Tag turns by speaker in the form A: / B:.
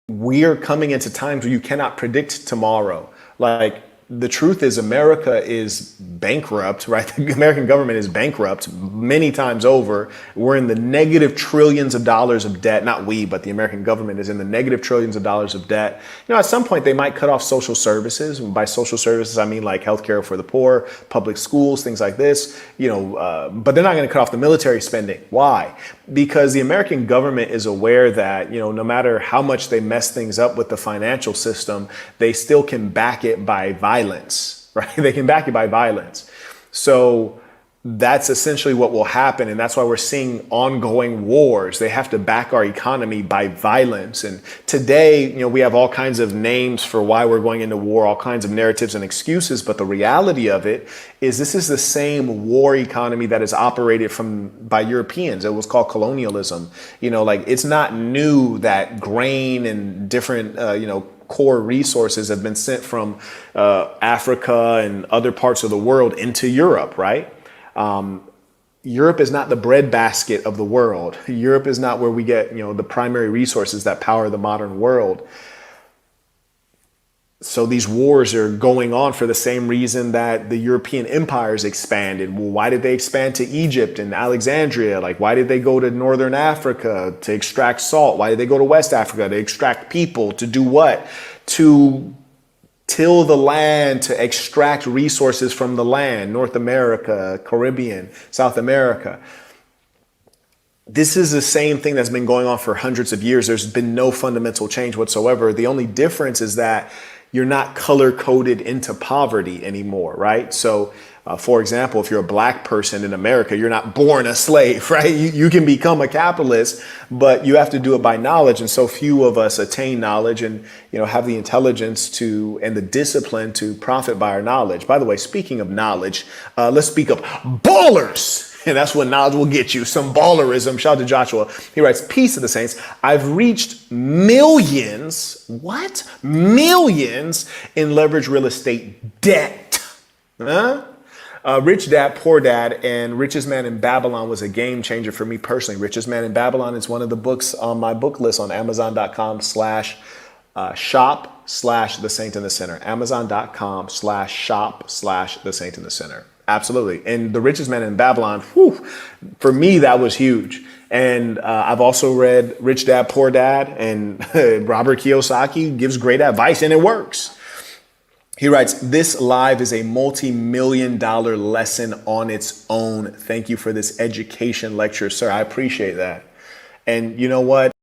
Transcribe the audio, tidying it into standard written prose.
A: we are coming into times where you cannot predict tomorrow. Like, the truth is America is bankrupt, right? The American government is bankrupt many times over. We're in the negative trillions of dollars of debt. Not we, but the American government is in the negative trillions of dollars of debt. You know, at some point they might cut off social services. By social services, I mean like healthcare for the poor, public schools, things like this, you know, but they're not going to cut off the military spending. Why? Because the American government is aware that, you know, no matter how much they mess things up with the financial system, they still can back it by violence, right? They can back it by violence. So that's essentially what will happen. And that's why we're seeing ongoing wars. They have to back our economy by violence. And today, you know, we have all kinds of names for why we're going into war, all kinds of narratives and excuses. But the reality of it is this is the same war economy that is operated by Europeans. It was called colonialism. You know, like, it's not new that grain and different, you know, core resources have been sent from Africa and other parts of the world into Europe, right? Europe is not the breadbasket of the world. Europe is not where we get, you know, the primary resources that power the modern world. So these wars are going on for the same reason that the European empires expanded. Well, why did they expand to Egypt and Alexandria? Like, why did they go to Northern Africa to extract salt? Why did they go to West Africa to extract people? To do what? To till the land, to extract resources from the land. North America, Caribbean, South America. This is the same thing that's been going on for hundreds of years. There's been no fundamental change whatsoever. The only difference is that you're not color coded into poverty anymore, right? So, for example, if you're a black person in America, you're not born a slave, right? You can become a capitalist, but you have to do it by knowledge. And so few of us attain knowledge and, you know, have the intelligence to and the discipline to profit by our knowledge. By the way, speaking of knowledge, let's speak of ballers. And that's what knowledge will get you. Some ballerism. Shout out to Joshua. He writes, peace to the saints. I've reached millions. What? Millions in leveraged real estate debt. Huh? Rich Dad, Poor Dad, and Richest Man in Babylon was a game changer for me personally. Richest Man in Babylon is one of the books on my book list on Amazon.com/shop/The Saint in the Center. Amazon.com/shop/The Saint in the Center. Absolutely. And The Richest Man in Babylon, whew, for me, that was huge. And I've also read Rich Dad, Poor Dad, and Robert Kiyosaki gives great advice, and it works. He writes, this live is a multi-million-dollar lesson on its own. Thank you for this education lecture, sir. I appreciate that. And you know what?